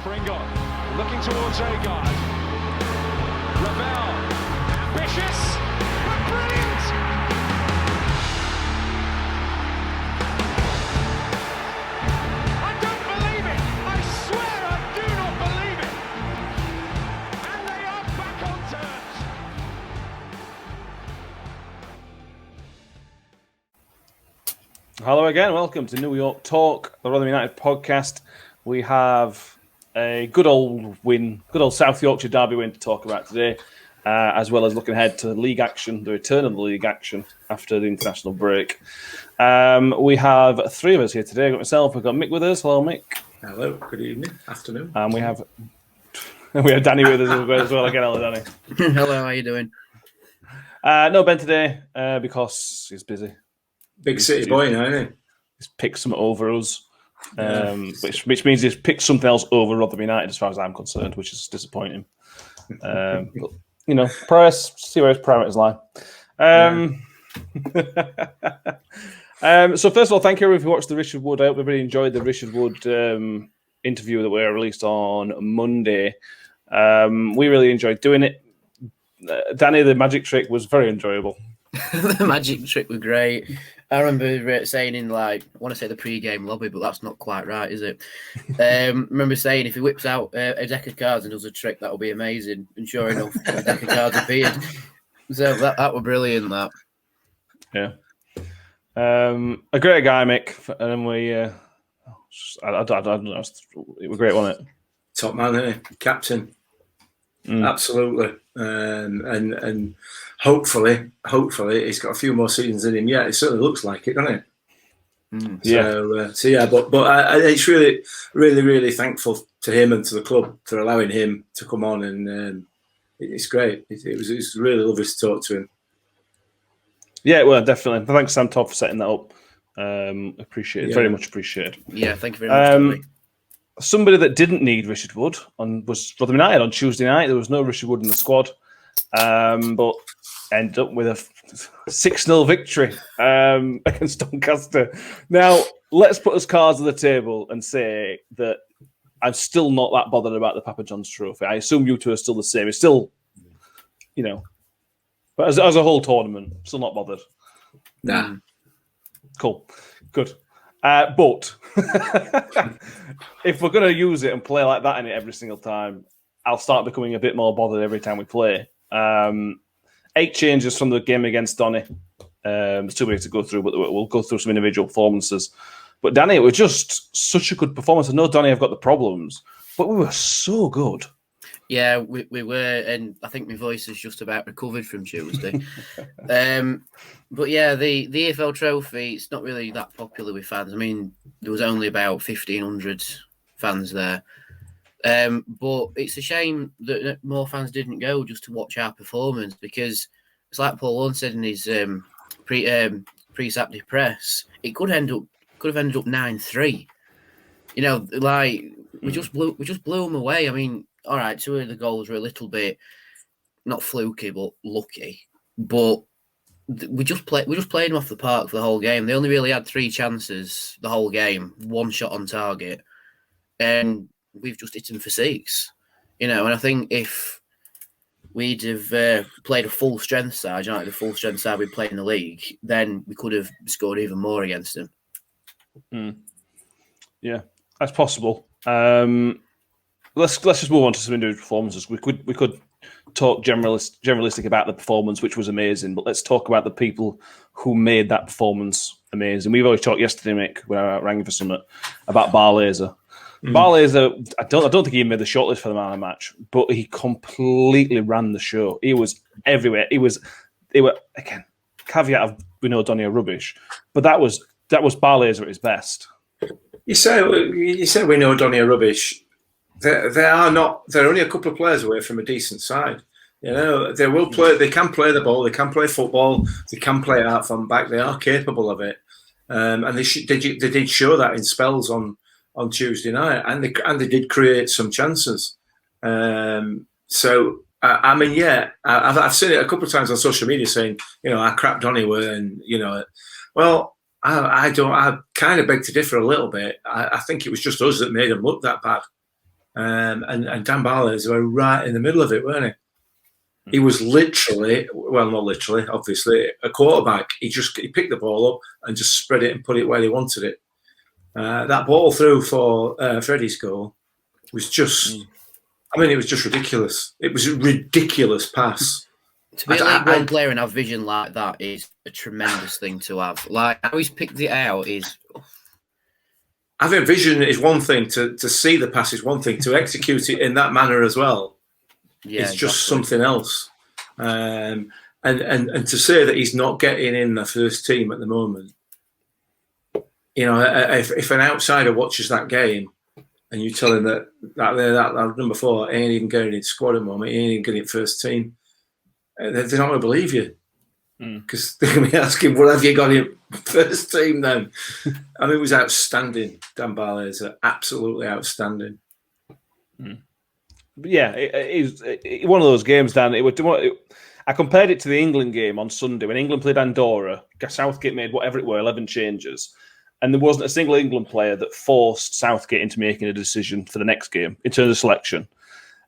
Pringle looking towards Agard. Ravel, ambitious, but brilliant! I don't believe it! I swear I do not believe it! And they are back on terms! Hello again, welcome to New York Talk, the Rotherham United podcast. We have a good old win, good old South Yorkshire derby win to talk about today, as well as looking ahead to league action, the return of the league action after the international break. We have three of us here today. I've got myself, we've got Mick with us. Hello, Mick. Hello, good evening, afternoon. And we have Danny with us as well. Again, hello, Danny. Hello, how you doing? No Ben today because he's busy. Big city boy now, isn't he? He's picked something over us. Which means he's picked something else over Rotherham United, as far as I'm concerned, which is disappointing. But you know, see where his priorities lie. So first of all, thank you everyone who watched the Richard Wood. I hope everybody enjoyed the Richard Wood interview that we released on Monday. We really enjoyed doing it. Danny, the magic trick was very enjoyable. The magic trick was great. I remember saying in I want to say the pre-game lobby, but that's not quite right, is it? Remember saying if he whips out a deck of cards and does a trick, that'll be amazing. And sure enough, a deck of cards appeared. So that was brilliant. That. Yeah. A great guy, Mick, and we. I don't know. It was great, wasn't it? Top man, isn't he? Captain. Absolutely. And hopefully he's got a few more seasons in him. Yeah, it certainly looks like it, doesn't it? Yeah. But it's really thankful to him and to the club for allowing him to come on, and it's great. It was really lovely to talk to him. Yeah, well, definitely. Thanks, Sam Todd, for setting that up. Appreciate it. Very much appreciated. Yeah, thank you very much. Somebody that didn't need Richard Wood was Rotherham United on Tuesday night. There was no Richard Wood in the squad, but ended up with a 6-0 victory against Doncaster. Now, let's put us cards on the table and say that I'm still not that bothered about the Papa John's Trophy. I assume you two are still the same. It's still, but as a whole tournament, still not bothered. Nah. Cool. Good. But if we're going to use it and play like that in it every single time, I'll start becoming a bit more bothered every time we play. 8 changes from the game against Donny. There's too many to go through, but we'll go through some individual performances. But Danny, it was just such a good performance. I know Donny have got the problems, but we were so good. Yeah, we were, and I think my voice is just about recovered from Tuesday. But yeah, the EFL Trophy, it's not really that popular with fans. I mean, there was only about 1,500 fans there. But it's a shame that more fans didn't go just to watch our performance, because it's like Paul Warne said in his pre-Saturday press, it could have ended up 9-3. We just blew them away. I mean, all right, 2 of the goals were a little bit not fluky but lucky, but we just played them off the park for the whole game. They only really had 3 chances the whole game, 1 shot on target, and we've just hit them for 6. And I think if we'd have played a full strength side, the full strength side we'd played in the league, then we could have scored even more against them. Yeah, that's possible. Let's just move on to some individual performances. We could talk generalistic about the performance, which was amazing, but let's talk about the people who made that performance amazing. We've always talked yesterday, Mick, when I rang for something, about Barlaser. Barlaser, I don't think he made the shortlist for the man of the match, but he completely ran the show. He was everywhere. They were again, caveat of we know Donny are rubbish, but that was Barlaser at his best. You say we know Donny are rubbish. They are not. They're only a couple of players away from a decent side. They will play. They can play the ball. They can play football. They can play out from back. They are capable of it, and they did show that in spells on Tuesday night, and they did create some chances. So I've seen it a couple of times on social media saying, how crap Donny were, and well, I kind of beg to differ a little bit. I think it was just us that made them look that bad. and Dan Barlaser were right in the middle of it, weren't he? He was literally, well, not literally, obviously, a quarterback. He picked the ball up and just spread it and put it where he wanted it. That ball through for Freddie's goal was just, it was just ridiculous. It was a ridiculous pass. To be a League One player and have vision like that is a tremendous thing to have. Like, how he's picked it out is... Having vision is one thing, to see the pass is one thing, to execute it in that manner as well. Yeah, it's just something else. And to say that he's not getting in the first team at the moment, if an outsider watches that game and you tell him that number 4 ain't even getting in squad at the moment, he ain't even getting first team, they're not going to believe you. Because they're going to be asking, what have you got in first team then? It was outstanding, Dan Barlaser, absolutely outstanding. But yeah, it's one of those games, Dan. I compared it to the England game on Sunday when England played Andorra. Southgate made whatever it were, 11 changes. And there wasn't a single England player that forced Southgate into making a decision for the next game in terms of selection.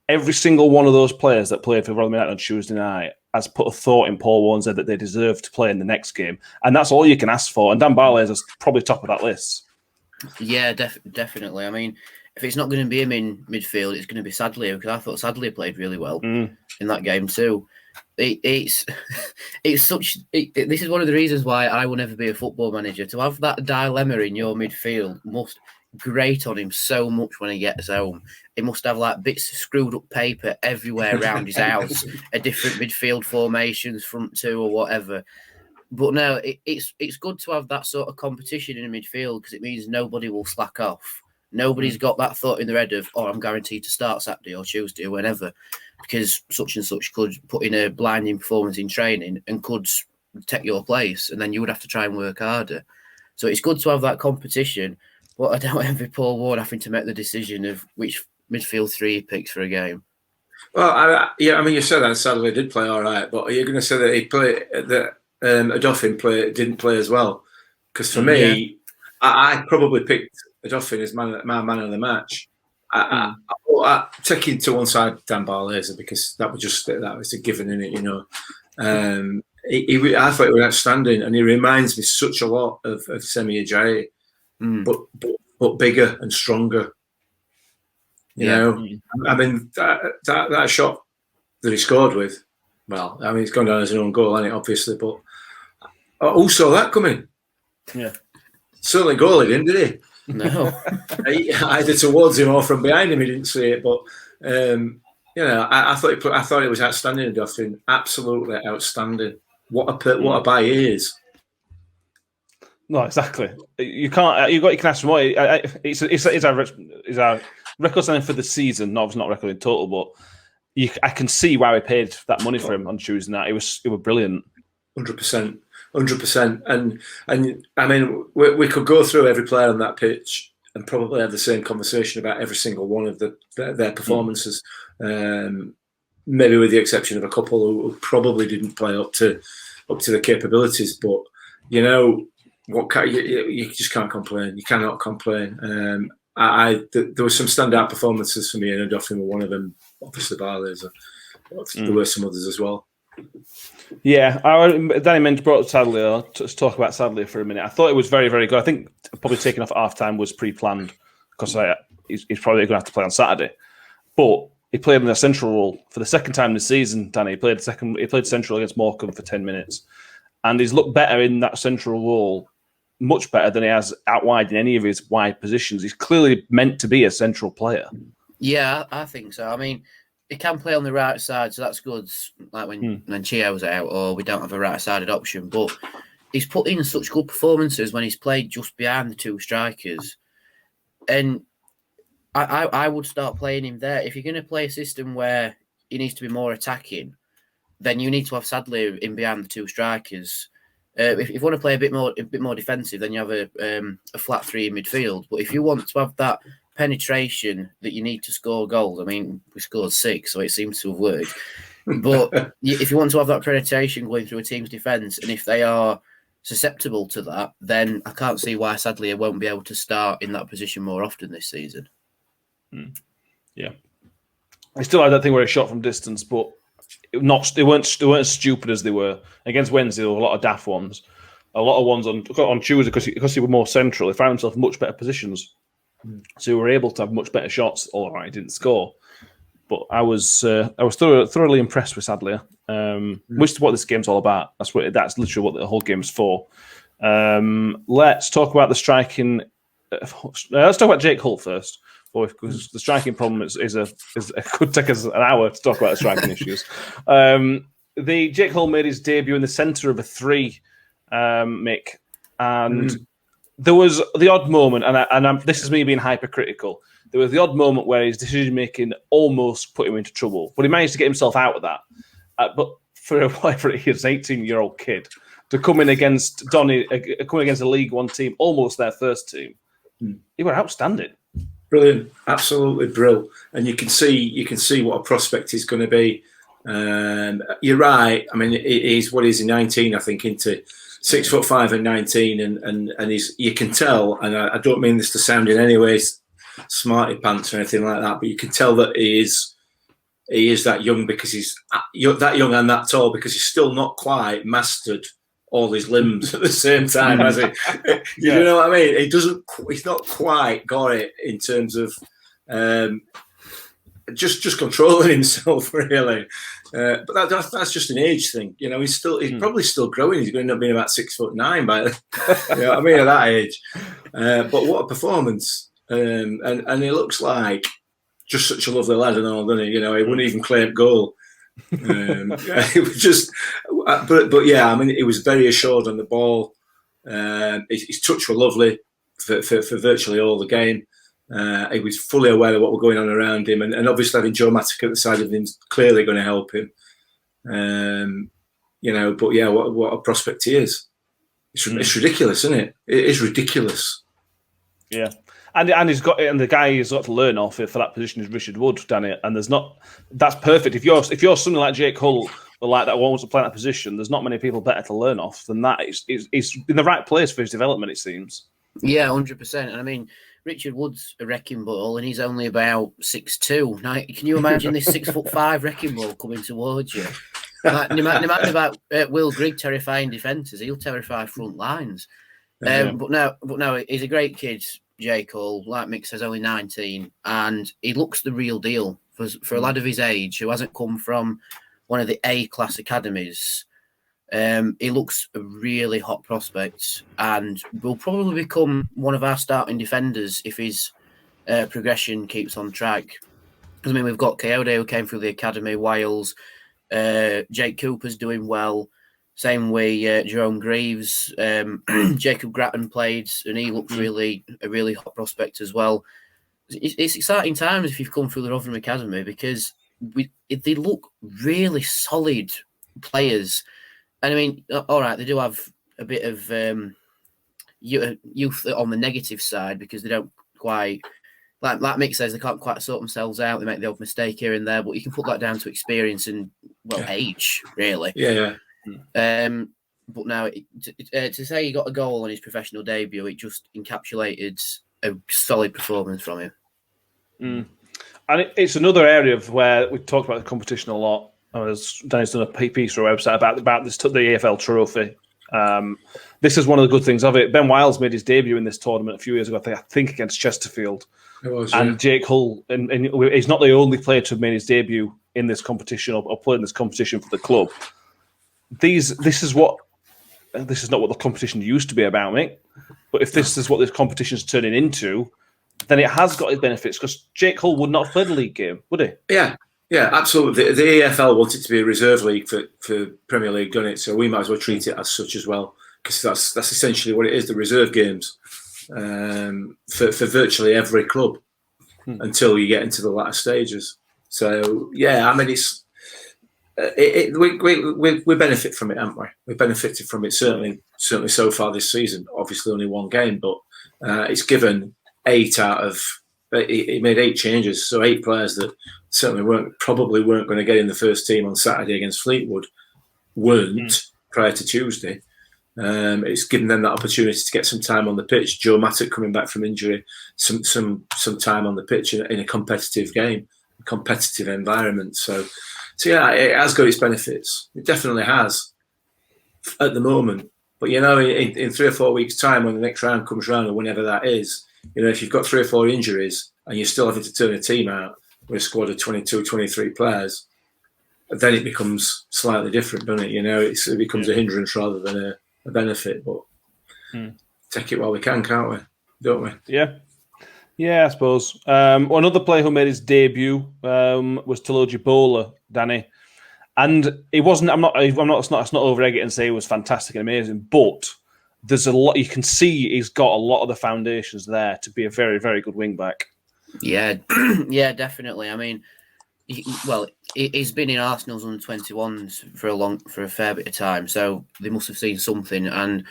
Every single one of those players that played for Rotherham United on Tuesday night has put a thought in Paul Warne, said that they deserve to play in the next game. And that's all you can ask for. And Dan Barlaser is probably top of that list. Yeah, definitely. If it's not going to be him in midfield, it's going to be Sadlier, because I thought Sadlier played really well in that game too. This is one of the reasons why I will never be a football manager. To have that dilemma in your midfield must grate on him so much when he gets home. He must have like bits of screwed up paper everywhere around his house, a different midfield formations, front two or whatever. But no, it's good to have that sort of competition in midfield, because it means nobody will slack off. Nobody's got that thought in their head of, I'm guaranteed to start Saturday or Tuesday or whenever, because such and such could put in a blinding performance in training and could take your place, and then you would have to try and work harder. So it's good to have that competition, but I don't envy Paul Warne having to make the decision of which midfield 3 he picks for a game. Well, you said that Sadler did play all right, but are you going to say that he played that Adolfin didn't play as well? Because for me, I probably picked Adolfin as my man of the match. I taking to one side Dan Barlaser, because that was a given in it, I thought he was outstanding, and he reminds me such a lot of Semi Ajayi, but bigger and stronger. You know, that shot that he scored with, it's gone down as an own goal, hasn't it, obviously, but also that coming. Yeah. Certainly goal he didn't, did he? No. Either towards him or from behind him, he didn't see it. But I thought it was outstanding, Adolfin. Absolutely outstanding. What a buy he is. No, exactly. You can't. You can ask for more. It's our record signing for the season. No, it's not record in total, but I can see why we paid that money for him on Tuesday night. It was brilliant. 100%. 100%. And we could go through every player on that pitch and probably have the same conversation about every single one of their performances. Maybe with the exception of a couple who probably didn't play up to their capabilities. But you just can't complain. You cannot complain. There were some standout performances for me, and Adolfin were one of them. Obviously, Barlaser. There were some others as well. Yeah, Danny brought up Sadlier. Let's talk about Sadlier for a minute. I thought it was very, very good. I think probably taking off at half-time was pre-planned, because he's probably going to have to play on Saturday. But he played in a central role for the second time this season, Danny. He played central against Morecambe for 10 minutes. And he's looked better in that central role, much better than he has out wide in any of his wide positions. He's clearly meant to be a central player. Yeah, I think so. He can play on the right side, so that's good. Like when Chio's out, or we don't have a right-sided option. But he's put in such good performances when he's played just behind the two strikers. And I would start playing him there. If you're going to play a system where he needs to be more attacking, then you need to have Sadlier in behind the two strikers. If you want to play a bit more defensive, then you have a flat 3 in midfield. But if you want to have that penetration that you need to score goals, we scored 6, so it seems to have worked. But if you want to have that penetration going through a team's defence, and if they are susceptible to that, then I can't see why Sadlier won't be able to start in that position more often this season. Yeah. I still had that thing where he shot from distance, but they weren't as stupid as they were. Against Wednesday, there were a lot of daft ones. A lot of ones on Tuesday, because he was more central, he found himself in much better positions. So he were able to have much better shots. All right, he didn't score. But I was thoroughly impressed with Sadler, which is what this game's all about. That's literally what the whole game's for. Let's talk about the striking. Let's talk about Jake Hull first, because the striking problem could take us an hour to talk about the striking issues. The Jake Hull made his debut in the centre of a 3, Mick, and there was the odd moment, and this is me being hypercritical. There was the odd moment where his decision-making almost put him into trouble, but he managed to get himself out of that. But for whatever it is, an 18-year-old kid, to come in against coming against a League One team, almost their first team, he were outstanding. Brilliant, absolutely brilliant. And you can see what a prospect he's going to be. You're right. I mean, he's 19, I think, into 6'5" and 19, and you can tell. And I don't mean this to sound in any way smarty pants or anything like that, but you can tell that he is that young, because he's that young and that tall, because he's still not quite mastered all his limbs at the same time, has he? You know what I mean? He's not quite got it in terms of just controlling himself, really. But that's just an age thing. You know, he's probably still growing. He's going to end up being about 6'9" by then. You know what I mean? At that age. But what a performance. And he looks like just such a lovely lad and all, doesn't he? You know, he wouldn't even claim goal. It was just, but yeah, I mean, he was very assured on the ball. His touch were lovely for virtually all the game. He was fully aware of what was going on around him, and obviously having Joe Matic at the side of him is clearly going to help him. You know, but yeah, what a prospect he is. It's ridiculous, isn't it? It is ridiculous. Yeah. And the guy he's got to learn off for that position is Richard Wood, Danny. And that's perfect. If you're something like Jake Hull or like that wants to play that position, there's not many people better to learn off than that. He's in the right place for his development, it seems. Yeah, 100%. And I mean, Richard Wood's a wrecking ball, and he's only about 6'2". Now, can you imagine this 6'5" wrecking ball coming towards you? Like, no matter about Will Grigg terrifying defences, he'll terrify front lines. But now he's a great kid. Jake Hull, like Mick says, only 19, and he looks the real deal for a lad of his age who hasn't come from one of the A-class academies. He looks a really hot prospect and will probably become one of our starting defenders if his progression keeps on track. Because I mean, we've got Coyote who came through the academy, Wiles, Jake Cooper's doing well. Same way Jerome Greaves, Jacob Grattan played, and he looked a really hot prospect as well. It's exciting times if you've come through the Rotherham Academy, because they look really solid players. And I mean, all right, they do have a bit of youth on the negative side, because they don't quite, like Mick says, they can't quite sort themselves out. They make the odd mistake here and there, but you can put that down to experience and age, really. Yeah. But now to say he got a goal on his professional debut, it just encapsulated a solid performance from him. And it's another area of where we talked about the competition a lot. As Danny's done a piece for a website about this, the AFL trophy. This is one of the good things of it. Ben Wiles made his debut in this tournament a few years ago, I think against Chesterfield. It was, and Jake Hull, and he's not the only player to have made his debut in this competition or played in this competition for the club. This is not what the competition used to be about, mate. But if this is what this competition is turning into, then it has got its benefits, because Jake Hull would not have played a league game, would he? Yeah, absolutely. The AFL wanted to be a reserve league for Premier League, done it? So we might as well treat it as such as well, because that's essentially what it is, the reserve games for virtually every club until you get into the latter stages. So, yeah, I mean, we benefit from it, haven't we? We benefited from it certainly so far this season. Obviously, only one game, but it's given 8 out of. He made 8 changes, so 8 players that certainly probably weren't going to get in the first team on Saturday against Fleetwood weren't prior to Tuesday. It's given them that opportunity to get some time on the pitch. Joe Mattock coming back from injury, some time on the pitch in a competitive game, a competitive environment. So yeah, it has got its benefits. It definitely has at the moment. But in 3 or 4 weeks' time, when the next round comes round, or whenever that is, if you've got 3 or 4 injuries and you're still having to turn a team out with a squad of 22, 23 players, then it becomes slightly different, doesn't it? It becomes a hindrance rather than a benefit. But take it while we can, can't we? Don't we? Yeah, I suppose. Another player who made his debut was Toloji Bowler, Danny, and it wasn't. I'm not. It's not over egging and say it was fantastic and amazing, but there's a lot you can see. He's got a lot of the foundations there to be a very, very good wing back. Yeah, yeah, definitely. I mean, he's been in Arsenal's under-21s for a fair bit of time, so they must have seen something, and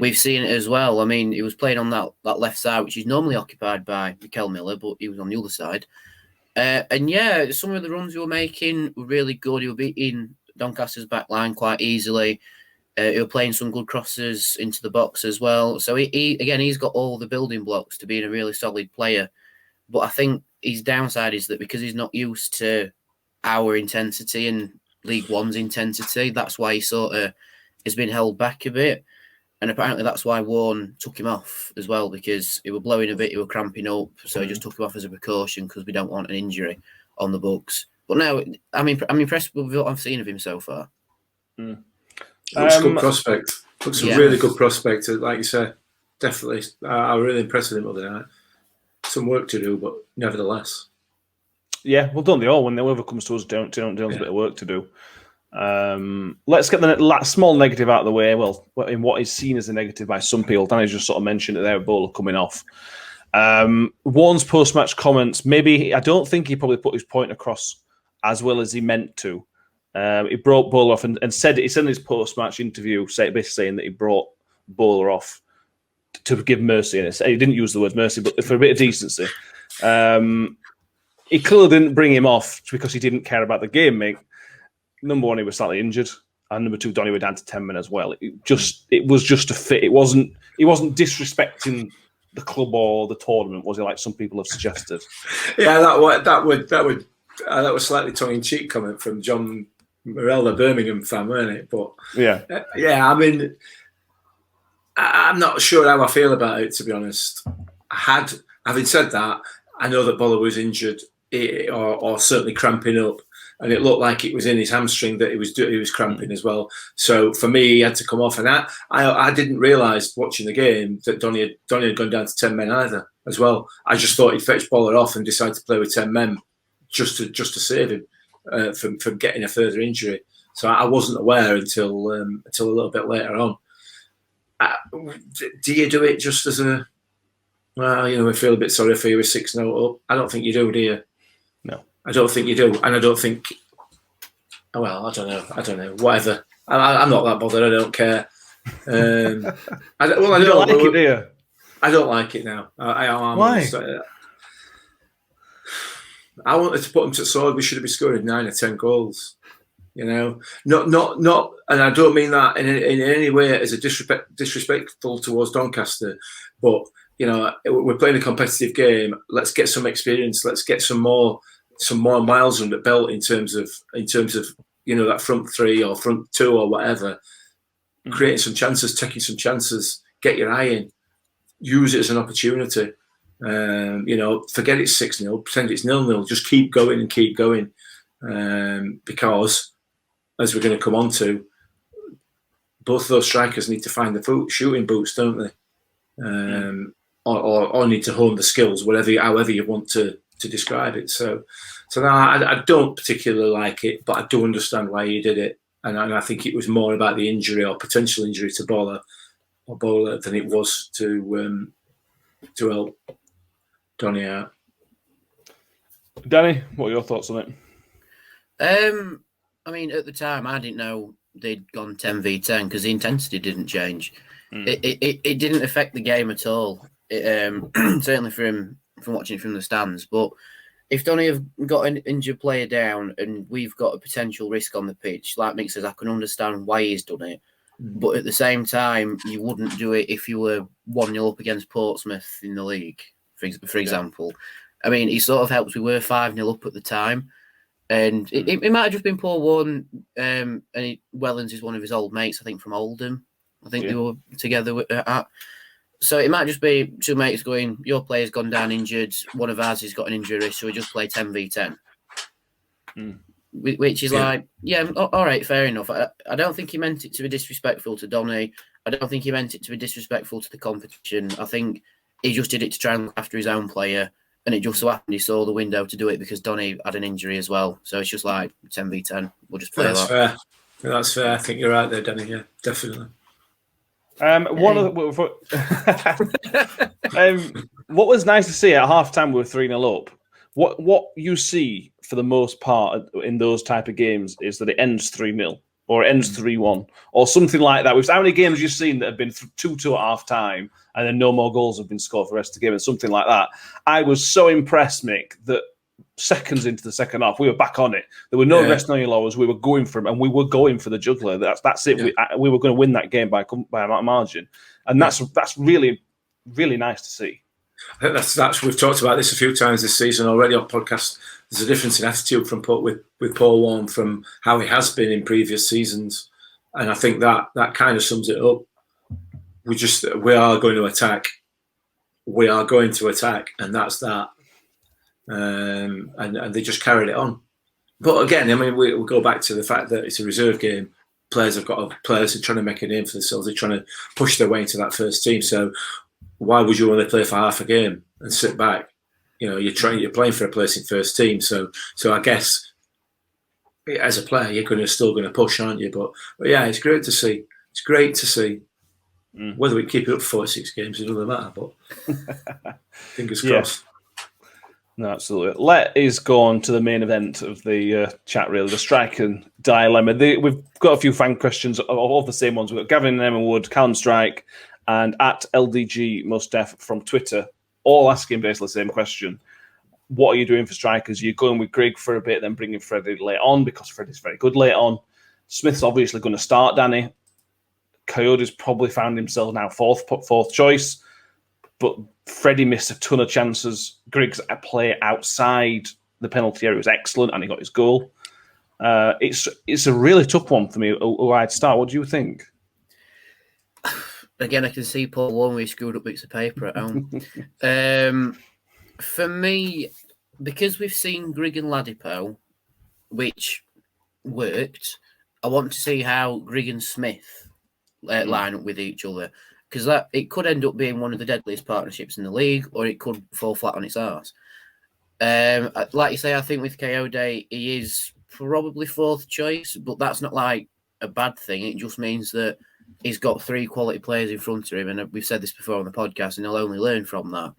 we've seen it as well. I mean, he was playing on that left side, which is normally occupied by Mikel Miller, but he was on the other side. And yeah, some of the runs he was making were really good. He was beating Doncaster's back line quite easily. He was playing some good crosses into the box as well. So he's got all the building blocks to being a really solid player. But I think his downside is that because he's not used to our intensity and League One's intensity, that's why he sort of has been held back a bit. And apparently that's why Warne took him off as well, because he was blowing a bit, he was cramping up. So he just took him off as a precaution because we don't want an injury on the books. But now, I'm impressed with what I've seen of him so far. Looks a good prospect. Looks a really good prospect. Like you said, definitely. I was really impressed with him the other night. Some work to do, but nevertheless. Yeah, well, don't they all? When whoever comes to us, don't have a bit of work to do. Let's get the small negative out of the way. Well, in what is seen as a negative by some people, Danny's just sort of mentioned it there, Bowler coming off. Warne's post-match comments, maybe, I don't think he probably put his point across as well as he meant to. He brought Bowler off and said he said in his post-match interview, basically saying that he brought Bowler off to give mercy. And he didn't use the word mercy, but for a bit of decency. He clearly didn't bring him off because he didn't care about the game, mate. Number one, he was slightly injured, and number two, Donny were down to 10 men as well. It was just a fit. He wasn't disrespecting the club or the tournament, was he? Like some people have suggested. Yeah, that was slightly tongue-in-cheek comment from John Morell, the Birmingham fan, weren't it? But yeah. I mean, I'm not sure how I feel about it, to be honest. Having said that, I know that Bowler was injured or certainly cramping up. And it looked like it was in his hamstring that he was cramping as well. So for me, he had to come off. And I didn't realise watching the game that Donny had gone down to 10 men either as well. I just thought he'd fetched Bowler off and decided to play with 10 men just to save him from getting a further injury. So I wasn't aware until a little bit later on. Do you do it just as a, we feel a bit sorry for you with 6-0 up? I don't think you do you? No. I don't think you do, and I don't think. Well, I don't know. Whatever. I'm not that bothered. I don't care. I don't like it, do you? I don't like it now. Why? I wanted to put them to the sword. We should have been scoring 9 or 10 goals. Not, and I don't mean that in any way as a disrespectful towards Doncaster, but we're playing a competitive game. Let's get some experience. Let's get some more miles under the belt in terms of that front three or front two or whatever. Creating some chances, taking some chances, get your eye in, use it as an opportunity. Forget it's 6-0, pretend it's 0-0. Just keep going and keep going, because as we're going to come on to, both of those strikers need to find the shooting boots, don't they? Or need to hone the skills, however you want to describe it. So no, I don't particularly like it, but I do understand why he did it, and I think it was more about the injury or potential injury to Bowler than it was to help Donny out. Danny, what are your thoughts on it? I mean, at the time, I didn't know they'd gone 10v10 because the intensity didn't change. It didn't affect the game at all. Certainly from watching it from the stands. But if Donny have got an injured player down and we've got a potential risk on the pitch, like Mick says, I can understand why he's done it. But at the same time, you wouldn't do it if you were 1-0 up against Portsmouth in the league, for example. I mean, he sort of helps. We were 5-0 up at the time. And it might have just been Paul Warne. Wellens is one of his old mates, I think, from Oldham. I think they were together at. So it might just be two mates going, your player's gone down injured, one of ours has got an injury, so we just play 10v10. Which is like, all right, fair enough. I don't think he meant it to be disrespectful to Donny. I don't think he meant it to be disrespectful to the competition. I think he just did it to try and look after his own player. And it just so happened he saw the window to do it because Donny had an injury as well. So it's just like 10v10. We'll just play that. Fair. That's fair. I think you're right there, Danny. Yeah, definitely. What was nice to see at half-time, we were 3-0 up. What you see for the most part in those type of games is that it ends 3-0 or it ends 3-1 or something like that. How many games you've seen that have been 2-2 at half-time and then no more goals have been scored for the rest of the game and something like that? I was so impressed, Mick, that seconds into the second half, we were back on it. There were no rest on your laurels. We were going for it, and we were going for the juggler. That's it. Yeah. We were going to win that game by a margin, and that's really, really nice to see. I think that's we've talked about this a few times this season already on podcast. There's a difference in attitude from with Paul Warne from how he has been in previous seasons, and I think that kind of sums it up. We are going to attack. We are going to attack, and that's that. And they just carried it on. But again, I mean, we'll go back to the fact that it's a reserve game. Players are trying to make a name for themselves. They're trying to push their way into that first team. So why would you only play for half a game and sit back? You know, you're playing for a place in first team. So I guess as a player, you're still going to push, aren't you? But yeah, it's great to see. It's great to see. Whether we keep it up for 46 games, it doesn't matter. But fingers crossed. No, absolutely. Let us go on to the main event of the chat, really, the striker dilemma. We've got a few fan questions, all the same ones. We've got Gavin and Emma Wood, Callum Strike, and at LDG Mustaf from Twitter, all asking basically the same question. What are you doing for strikers? You're going with Grigg for a bit, then bringing Freddie late on because Freddie's very good late on. Smith's obviously going to start, Danny. Coyote's probably found himself now fourth choice. But Freddie missed a ton of chances. Grigg's play outside the penalty area was excellent, and he got his goal. It's a really tough one for me. Who I'd start? What do you think? Again, I can see Paul Warne with screwed up bits of paper at home. For me, because we've seen Grigg and Ladipo, which worked, I want to see how Grigg and Smith line up with each other. Because it could end up being one of the deadliest partnerships in the league, or it could fall flat on its arse. Like you say, I think with Coyote, he is probably fourth choice, but that's not like a bad thing. It just means that he's got three quality players in front of him, and we've said this before on the podcast, and he'll only learn from that.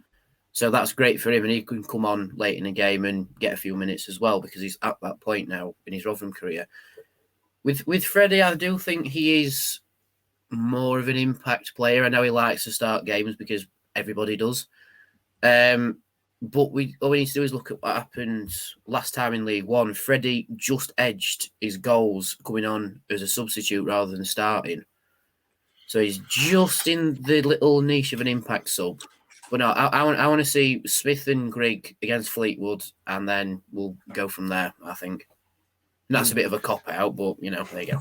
So that's great for him, and he can come on late in the game and get a few minutes as well, because he's at that point now in his Rotherham career. With Freddie, I do think he is more of an impact player. I know he likes to start games because everybody does. But all we need to do is look at what happened last time in League One. Freddie just edged his goals coming on as a substitute rather than starting. So he's just in the little niche of an impact sub. But no, I want to see Smith and Grigg against Fleetwood, and then we'll go from there, I think. And that's a bit of a cop-out, but, there you go.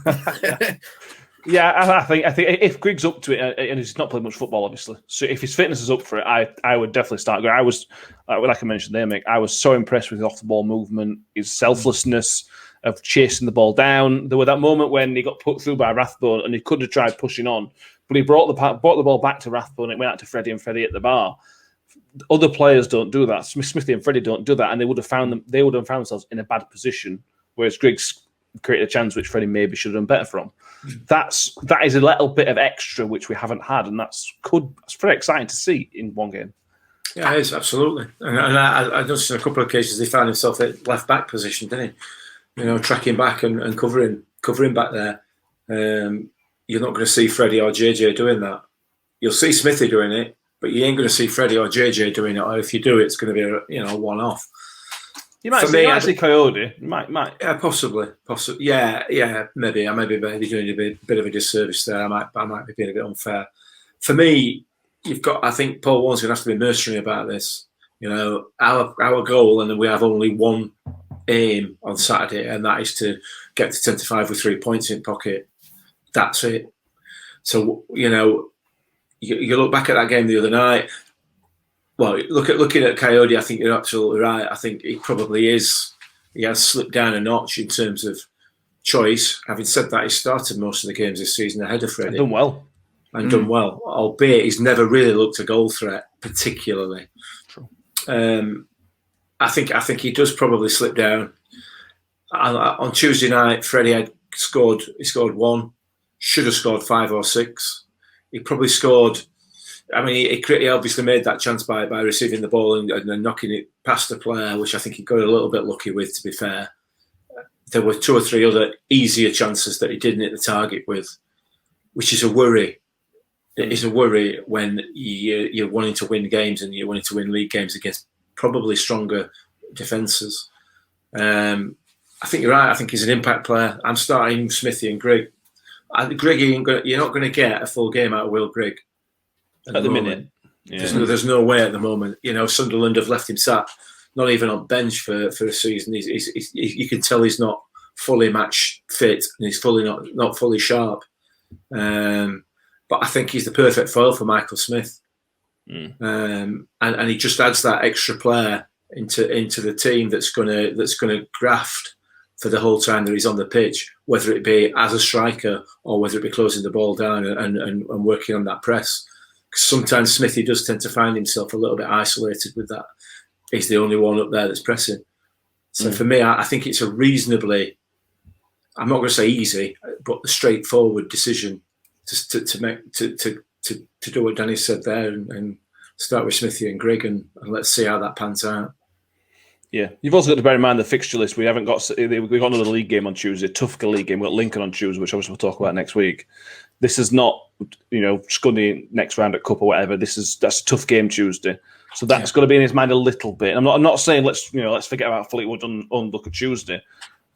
Yeah, I think if Grigg's up to it, and he's not played much football, obviously, so if his fitness is up for it, I would definitely start going. I was, like I mentioned there, Mick, I was so impressed with his off-the-ball movement, his selflessness of chasing the ball down. There was that moment when he got put through by Rathbone, and he could have tried pushing on, but he brought the ball back to Rathbone. It went out to Freddie, and Freddie at the bar. Other players don't do that. Smithy and Freddie don't do that, and they would have found themselves in a bad position, whereas Grigg's created a chance which Freddie maybe should have done better from. That is a little bit of extra which we haven't had, and that's very exciting to see in one game. Yeah, it is, absolutely. And I noticed on a couple of occasions he found himself at left back position, didn't he? Tracking back and covering back there. You're not going to see Freddie or JJ doing that. You'll see Smithy doing it, but you ain't going to see Freddie or JJ doing it. Or if you do, it's going to be a one-off. You might For see, me, you might see Coyote. You might. Yeah, possibly. Yeah, maybe. I may be doing a bit of a disservice there. I might be being a bit unfair. For me, I think Paul Warne's going to have to be mercenary about this. You know, our goal, and we have only one aim on Saturday, and that is to get to 10-5 with 3 points in pocket. That's it. So, you know, you look back at that game the other night. Well, looking at Coyote, I think you're absolutely right. I think he probably is. He has slipped down a notch in terms of choice. Having said that, he started most of the games this season ahead of Freddie. Done well. Done well, albeit he's never really looked a goal threat, particularly. True. I think he does probably slip down. On Tuesday night, Freddie scored one. Should have scored 5 or 6. He probably scored. I mean, he obviously made that chance by receiving the ball and knocking it past the player, which I think he got a little bit lucky with, to be fair. There were 2 or 3 other easier chances that he didn't hit the target with, which is a worry. It is a worry when you're wanting to win games and you're wanting to win league games against probably stronger defences. I think you're right. I think he's an impact player. I'm starting Smithy and Grigg. Grigg, you're not going to get a full game out of Will Grigg. At the minute. Yeah. There's no way at the moment. You know, Sunderland have left him sat, not even on bench for a season. You can tell he's not fully match fit and he's not fully sharp. But I think he's the perfect foil for Michael Smith. And he just adds that extra player into the team that's gonna graft for the whole time that he's on the pitch, whether it be as a striker or whether it be closing the ball down and working on that press. Sometimes Smithy does tend to find himself a little bit isolated with that. He's the only one up there that's pressing. So for me, I think it's a reasonably, I'm not going to say easy, but a straightforward decision to make to do what Danny said there and start with Smithy and Grigg and let's see how that pans out. Yeah, you've also got to bear in mind the fixture list. We've got another league game on Tuesday, Tuffka league game. We've got Lincoln on Tuesday, which obviously we'll talk about next week. This is not, Scunny next round at Cup or whatever. That's a tough game Tuesday, so that's got to be in his mind a little bit. I'm not saying let's forget about Fleetwood on look at Tuesday,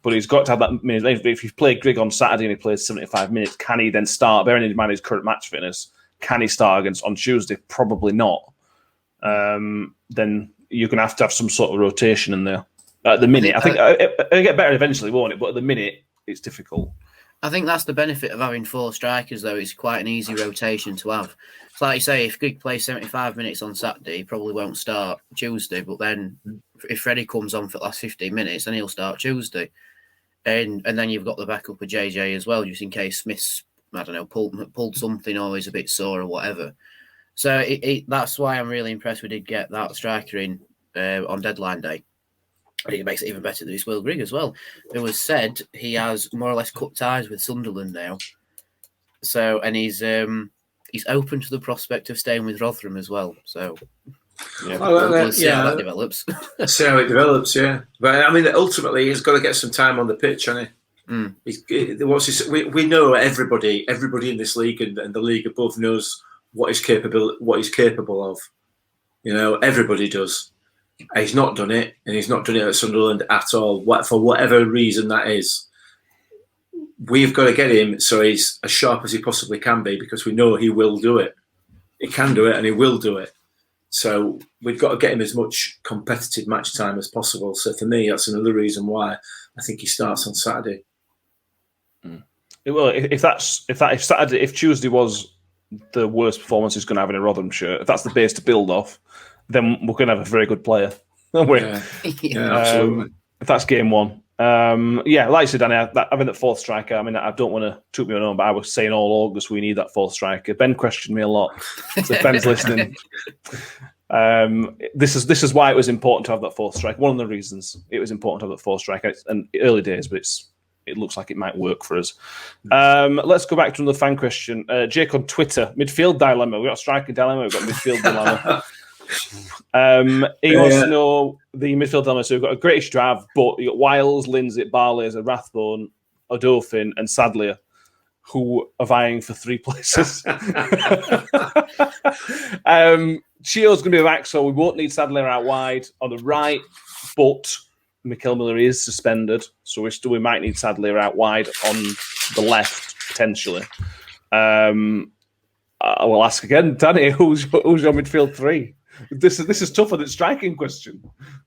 but he's got to have that minute. If you play Grigg on Saturday and he plays 75 minutes, can he then start? Bearing in mind his current match fitness, can he start against on Tuesday? Probably not. Then you're going to have some sort of rotation in there. At the minute, I think it'll get better eventually, won't it? But at the minute, it's difficult. I think that's the benefit of having 4 strikers, though. It's quite an easy rotation to have. It's like you say, if Grigg plays 75 minutes on Saturday, he probably won't start Tuesday. But then if Freddie comes on for the last 15 minutes, then he'll start Tuesday. And then you've got the backup of JJ as well, just in case Smith's, I don't know, pulled something or he's a bit sore or whatever. So that's why I'm really impressed we did get that striker in on deadline day. I think it makes it even better that it's Will Grigg as well. It was said he has more or less cut ties with Sunderland now. So, and he's open to the prospect of staying with Rotherham as well. So, we'll see how that develops. See how it develops, yeah. But I mean, ultimately, he's got to get some time on the pitch, hasn't he? We know everybody in this league and the league above knows what he's capable of. You know, everybody does. He's not done it, and he's not done it at Sunderland at all. For whatever reason that is, we've got to get him so he's as sharp as he possibly can be, because we know he will do it. He can do it, and he will do it. So we've got to get him as much competitive match time as possible. So for me, that's another reason why I think he starts on Saturday. Well, if Tuesday was the worst performance he's going to have in a Rotherham shirt, if that's the base to build off, then we're going to have a very good player. Yeah, absolutely. If that's game one. Like you said, Danny, having that 4th striker, I mean, I don't want to toot me on, but I was saying all August we need that 4th striker. Ben questioned me a lot. So if Ben's listening. This is why it was important to have that 4th striker. One of the reasons it was important to have that 4th striker. And early days, but it looks like it might work for us. Let's go back to another fan question. Jake on Twitter, midfield dilemma. We've got a striker dilemma, we've got a midfield dilemma. He wants to know the midfield dilemma. So we've got a Great Drive, but you've got Wiles, Lindsay, Barlaser, Rathbone, Odofin, and Sadlier, who are vying for 3 places. Chio's going to be back, so we won't need Sadlier out wide on the right, but Mikel Miller is suspended, so we might need Sadlier out wide on the left potentially. I will ask again, Danny, who's your midfield three? This is tougher than striking question.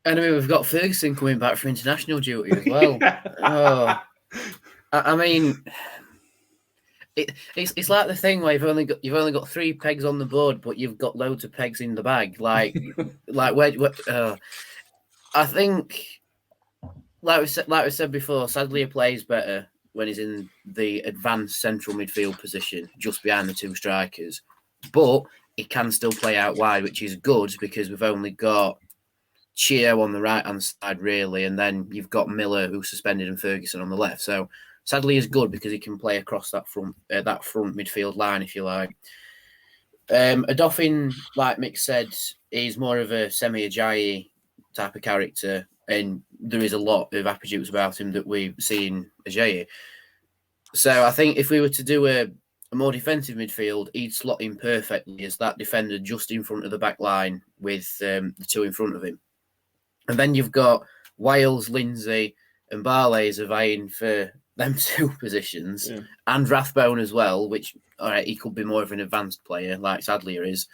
And I mean, we've got Ferguson coming back for international duty as well. Oh, I mean, it's like the thing where you've only got 3 pegs on the board, but you've got loads of pegs in the bag. Like where I think, like we said before, Sadlier plays better when he's in the advanced central midfield position, just behind the 2 strikers. But he can still play out wide, which is good because we've only got Chio on the right-hand side, really, and then you've got Miller, who's suspended, and Ferguson on the left. So Sadlier is good because he can play across that front midfield line, if you like. Adofin, like Mick said, is more of a semi-Ajayi type of character, and there is a lot of attributes about him that we see in Ajayi. So I think if we were to do a more defensive midfield, he'd slot in perfectly as that defender just in front of the back line with the 2 in front of him. And then you've got Wales, Lindsay, and Barley's vying for them 2 positions, and Rathbone as well, which, all right, he could be more of an advanced player like Sadlier is,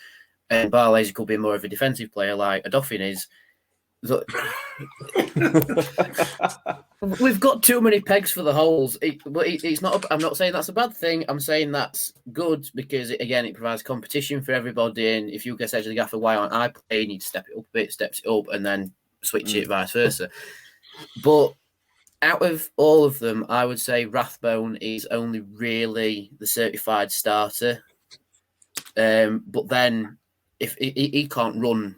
and Barley's could be more of a defensive player like Adofin is. We've got too many pegs for the holes. It's not. I'm not saying that's a bad thing. I'm saying that's good because it provides competition for everybody. And if you get said to the gaffer, why aren't I playing? You step it up a bit, steps it up, and then switch it vice versa. But out of all of them, I would say Rathbone is only really the certified starter. But then, if he can't run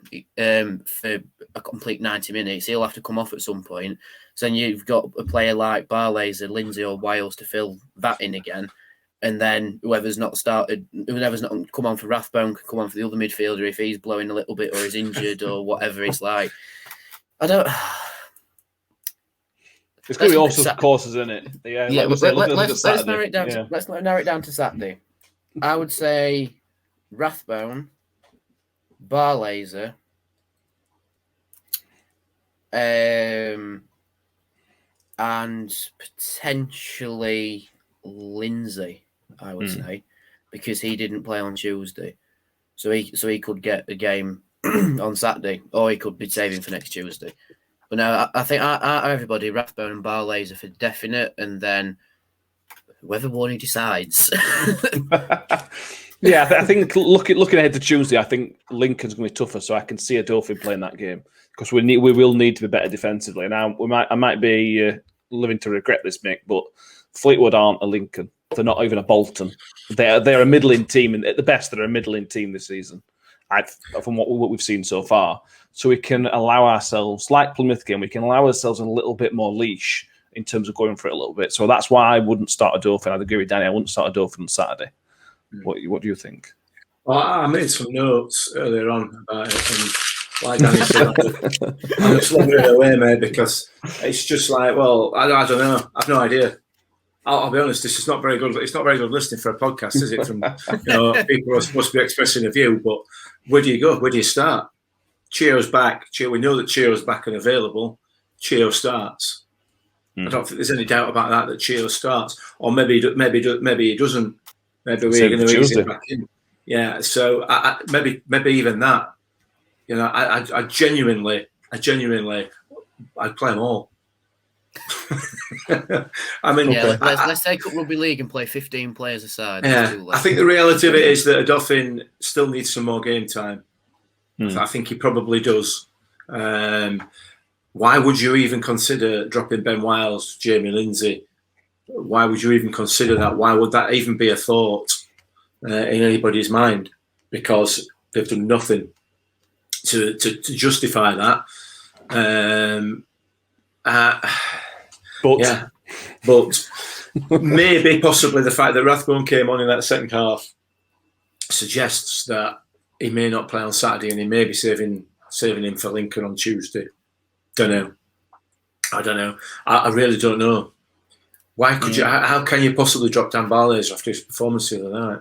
for a complete 90 minutes, he'll have to come off at some point. So then you've got a player like Barley's, Lindsay or Wiles to fill that in again. And then whoever's not come on for Rathbone can come on for the other midfielder if he's blowing a little bit or is injured or whatever. It's like, I don't... It's going to be all sorts of courses, isn't it? Yeah, let's narrow it down. Yeah. Let's narrow it down to Saturday. I would say Rathbone, Barlaser, and potentially Lindsay, I would say, because he didn't play on Tuesday, so he could get a game on Saturday, or he could be saving for next Tuesday. But no, I think everybody, Rathbone and Barlaser for definite, and then whoever Warne decides. Yeah, I think looking ahead to Tuesday, I think Lincoln's going to be tougher, so I can see Adolphin playing that game because we will need to be better defensively. Now I might be living to regret this, Mick, but Fleetwood aren't a Lincoln. They're not even a Bolton. They're a middling team, and at the best, they're a middling team this season. From what we've seen so far, so we can allow ourselves, like Plymouth game, we can allow ourselves a little bit more leash in terms of going for it a little bit. So that's why I wouldn't start Adolphin. I'd agree with Danny. I wouldn't start Adolphin on Saturday. What do you think? Well, I made some notes earlier on about it, and like Danny said, I'm just wondering away, mate, because it's just like, well, I don't know. I've no idea. I'll be honest. This is not very good. It's not very good listening for a podcast, is it? From people who are supposed to be expressing a view, but where do you go? Where do you start? Chio's back. We know that Chio's back and available. Chio starts. I don't think there's any doubt about that Chio starts, or maybe he doesn't. Maybe we're going to ease it back in. Yeah. So maybe even that. I genuinely, I'd play them all. I mean, let's take up rugby league and play 15 players aside. Yeah, I think the reality of it is that Adolphin still needs some more game time. I think he probably does. Why would you even consider dropping Ben Wiles, Jamie Lindsay? Why would you even consider that? Why would that even be a thought in anybody's mind? Because they've done nothing to justify that. But maybe possibly the fact that Rathbone came on in that second half suggests that he may not play on Saturday and he may be saving him for Lincoln on Tuesday. I don't know. I really don't know. Why could you? How can you possibly drop Dan Barlaser after his performance the other night?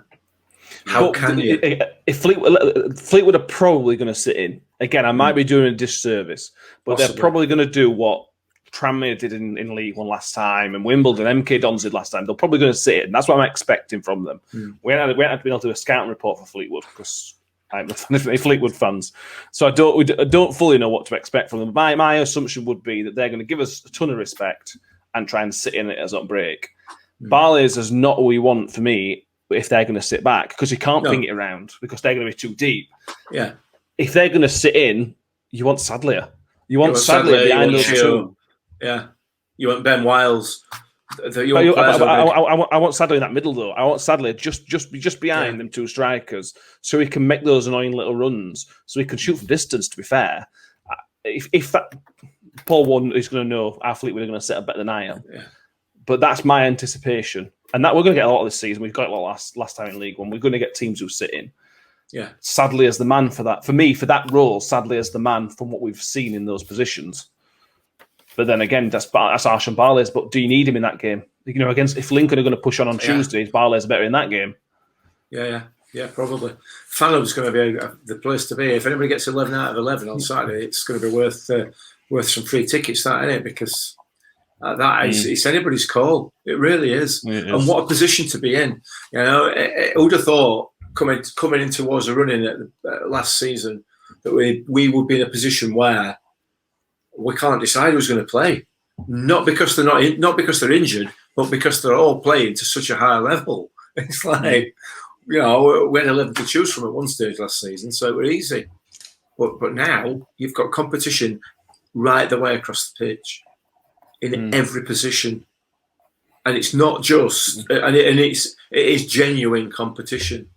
How can you? If Fleetwood are probably going to sit in again, I might be doing a disservice, but possibly. They're probably going to do what Tranmere did in League One last time, and Wimbledon, MK Dons did last time. They're probably going to sit it, and that's what I'm expecting from them. We haven't been able to do a scouting report for Fleetwood because I'm definitely Fleetwood fans, so I don't fully know what to expect from them. My assumption would be that they're going to give us a ton of respect and try and sit in it as on break. Barley's is not what we want for me if they're going to sit back, because you can't ping it around because they're going to be too deep. Yeah. If they're going to sit in, you want Sadlier. You want Sadlier behind those two. Yeah. You want Ben Wiles. I want Sadlier in that middle, though. I want Sadlier just behind them two strikers so he can make those annoying little runs, so he can shoot from distance, to be fair. If that... Paul Warne is going to know our Fleetwood are going to set up better than I am. Yeah. But that's my anticipation. And that we're going to get a lot this season. We've got a lot last time in League One. We're going to get teams who sit in. Yeah. Sadly, as the man for that. For me, for that role, Sadly as the man from what we've seen in those positions. But then again, that's harsh on Barley's. But do you need him in that game? You know, against if Lincoln are going to push on Tuesday, Barley's better in that game. Yeah, probably. Fallon's going to be the place to be. If anybody gets 11 out of 11 on Saturday, it's going to be worth some free tickets, that, isn't it? Because it's anybody's call. It really is. And what a position to be in. You know, who'd have thought coming in towards the running at last season that we would be in a position where we can't decide who's going to play, not because not because they're injured, but because they're all playing to such a high level. It's like, you know, we had 11 to choose from at one stage last season, so it was easy. But now you've got competition right the way across the pitch in every position, and it's not just and it is genuine competition.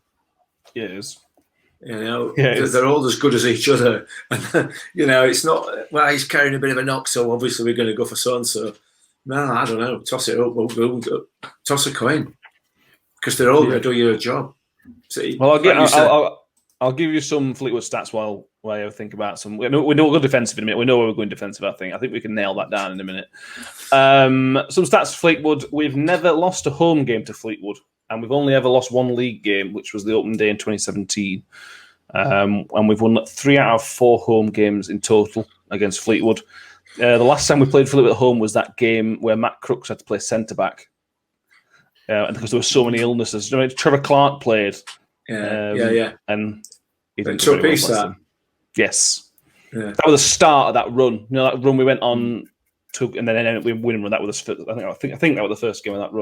Yeah, it is. You know, they're all as good as each other. And, you know, it's not, well, he's carrying a bit of a knock, so obviously we're going to go for so-and-so. No, I don't know. Toss it up. We'll toss a coin. Because they're all going to do your job. See, well, I'll give you some Fleetwood stats while I think about some. We know we'll go defensive in a minute. We know where we're going defensive, I think we can nail that down in a minute. Some stats for Fleetwood. We've never lost a home game to Fleetwood. And we've only ever lost one league game, which was the opening day in 2017. And we've won 3 out of 4 home games in total against Fleetwood. The last time we played Fleetwood at home was that game where Matt Crooks had to play centre-back. And because there were so many illnesses. You know, Trevor Clark played. And he didn't do very well. Yes. Yeah. That was the start of that run. You know, that run we went on, and then ended up winning. That was I think that was the first game of that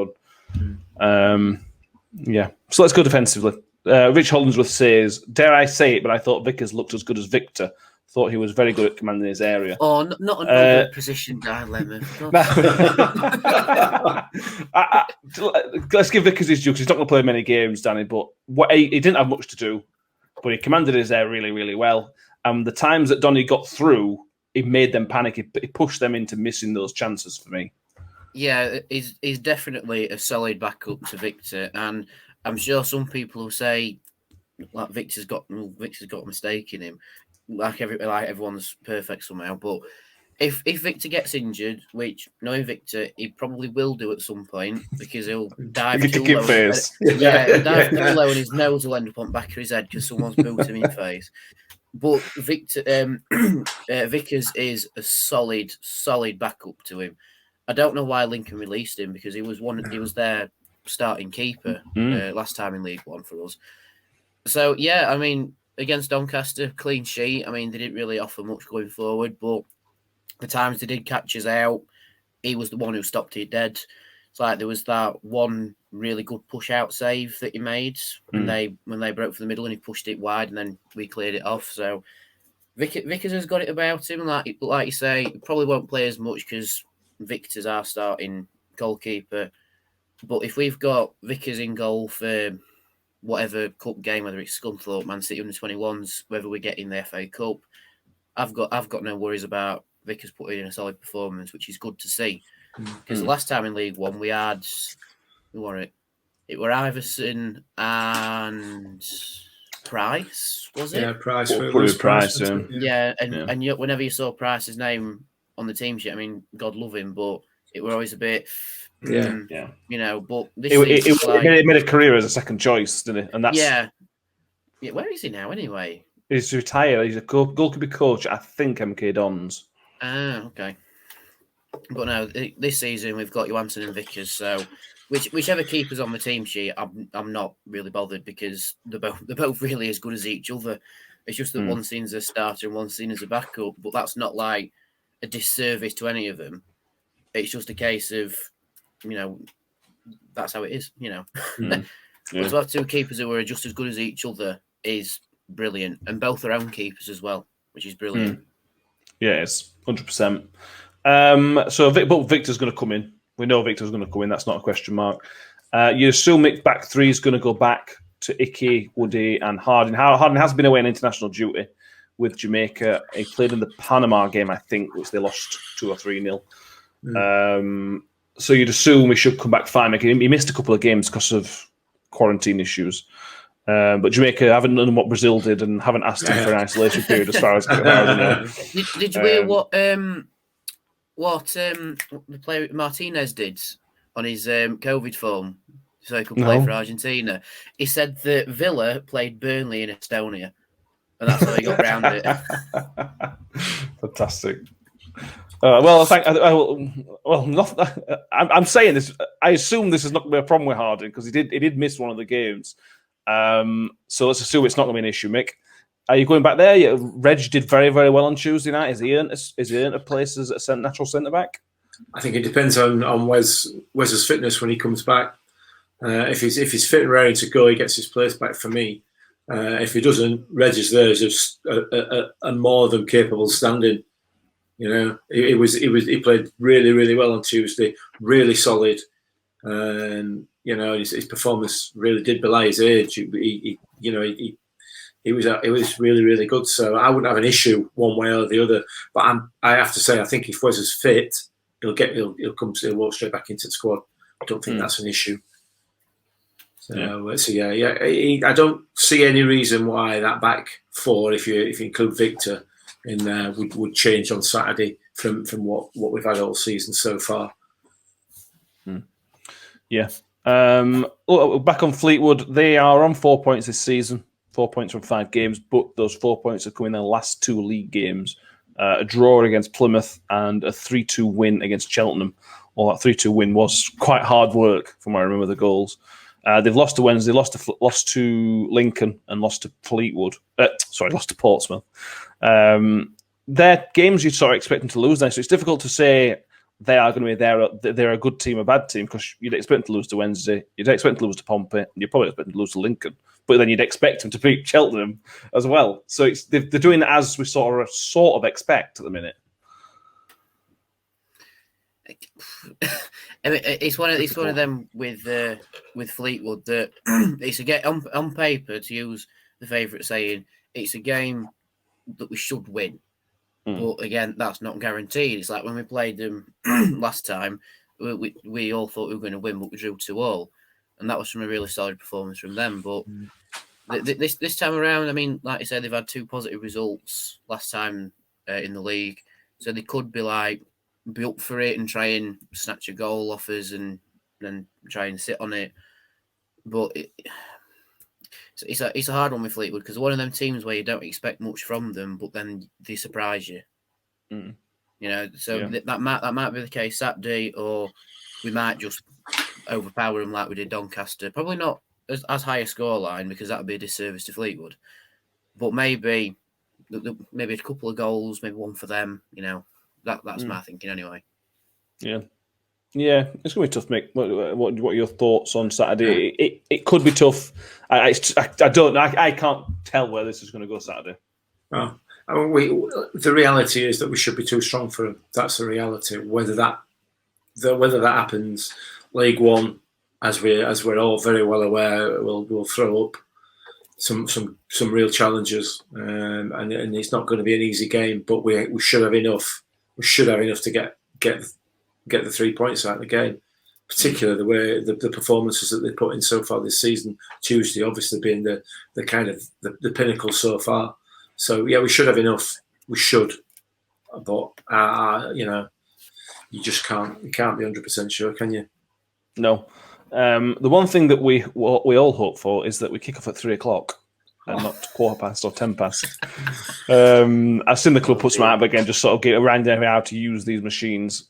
run. Yeah, so let's go defensively. Rich Hollingsworth says, dare I say it, but I thought Vickers looked as good as Victor. Thought he was very good at commanding his area. Oh, not another position down, Lemon. Let's give Vickers his due, because he's not going to play many games, Danny, but he didn't have much to do, but he commanded his area really, really well. And the times that Donny got through, he made them panic. He pushed them into missing those chances for me. Yeah, he's definitely a solid backup to Victor, and I'm sure some people will say like Victor's got a mistake in him, like everyone's perfect somehow. But if Victor gets injured, which knowing Victor, he probably will do at some point because he'll dive too low. He'll dive too low, and his nose will end up on the back of his head because someone's booted him in the face. But Victor, Vickers is a solid backup to him. I don't know why Lincoln released him because he was their starting keeper last time in League One for us. So yeah, I mean, against Doncaster, clean sheet. I mean, they didn't really offer much going forward, but the times they did catch us out, he was the one who stopped it dead. It's like there was that one really good push out save that he made when they broke for the middle and he pushed it wide and then we cleared it off. So Vickers has got it about him. Like you say, he probably won't play as much because Victor's our starting goalkeeper. But if we've got Vickers in goal for whatever cup game, whether it's Scunthorpe, Man City under-21s, whether we get in the FA Cup, I've got no worries about Vickers putting in a solid performance, which is good to see. Because the last time in League One we had, who were it? It were Iverson and Price, was it? Yeah, Price. Price. Yeah, and whenever you saw Price's name on the team sheet, I mean, God love him, but it were always a bit, you know. But this it made a career as a second choice, didn't it? And that's Where is he now, anyway? He's retired. He's a goalkeeper coach. I think MK Dons. Ah, okay. But no, this season we've got Johansson and Vickers. So whichever keeper's on the team sheet, I'm not really bothered because they're both really as good as each other. It's just that one's seen as a starter and one's seen as a backup. But that's not like a disservice to any of them. It's just a case of, that's how it is. But to have two keepers who are just as good as each other is brilliant, and both their own keepers as well, which is brilliant. Yeah, it's 100%. But Victor's going to come in. We know Victor's going to come in. That's not a question mark. You assume back three is going to go back to Icky, Woody, and Harding. Harding has been away on international duty with Jamaica. He played in the Panama game, I think, which they lost 2 or 3-0. So you'd assume he should come back fine. He missed a couple of games because of quarantine issues. But Jamaica haven't done what Brazil did and haven't asked him for an isolation period, as far as I know. Did you hear what the player Martinez did on his COVID form so he could play for Argentina? He said that Villa played Burnley in Estonia, and that's how he got round it. Fantastic. I'm saying this. I assume this is not going to be a problem with Harding because he did miss one of the games. So let's assume it's not going to be an issue. Mick, are you going back there? Yeah, Reg did very, very well on Tuesday night. Is he earned a place as a natural centre back? I think it depends on Wes's fitness when he comes back. If he's fit and ready to go, he gets his place back for me. If he doesn't, Reg is there as a more than capable stand-in. He played really, really well on Tuesday. Really solid. His performance really did belie his age. He was really, really good. So I wouldn't have an issue one way or the other. But I have to say, I think if Wes is fit, he'll walk straight back into the squad. I don't think that's an issue. I don't see any reason why that back four, if you include Victor in there, would change on Saturday from what we've had all season so far. Yeah. Back on Fleetwood, they are on 4 points this season, 4 points from 5 games, but those 4 points have come in their last 2 league games. A draw against Plymouth and a 3-2 win against Cheltenham. Well, that 3-2 win was quite hard work from what I remember the goals. They've lost to Wednesday, lost to Lincoln, and lost to Fleetwood. Lost to Portsmouth. They're games you'd sort of expect them to lose now, so it's difficult to say they are going to be there. They're a good team, a bad team, because you'd expect them to lose to Wednesday, you'd expect them to lose to Pompey, and you'd probably expect them to lose to Lincoln. But then you'd expect them to beat Cheltenham as well. So they're doing it as we sort of expect at the minute. I mean, it's one of them with Fleetwood that it's a game on paper, to use the favourite saying, it's a game that we should win. But again, that's not guaranteed. It's like when we played them last time, we all thought we were going to win, but we drew 2-2, and that was from a really solid performance from them. But this time around, I mean, like I said, they've had 2 positive results last time in the league, so they could be up for it and try and snatch a goal off us and then try and sit on it. But it's a hard one with Fleetwood because one of them teams where you don't expect much from them, but then they surprise you. That might be the case Saturday, or we might just overpower them like we did Doncaster. Probably not as high a scoreline because that would be a disservice to Fleetwood. But maybe a couple of goals, maybe one for them. That's my thinking anyway. Yeah, it's going to be tough, Mick. What are your thoughts on Saturday? It could be tough. I can't tell where this is going to go Saturday. Oh, the reality is that we should be too strong for them. That's the reality. Whether that happens, League One, as we're all very well aware, will throw up some real challenges, and it's not going to be an easy game. But we should have enough. We should have enough to get the 3 points out of the game, particularly the way the performances that they put in so far this season. Tuesday, obviously, being the kind of the pinnacle so far. So yeah, we should have enough. We should, but you just can't. You can't be 100% sure, can you? No. The one thing that we all hope for is that we kick off at 3:00. and not 15:15 or 10:10. I've seen the club put some out, but again, just sort of get around how to use these machines.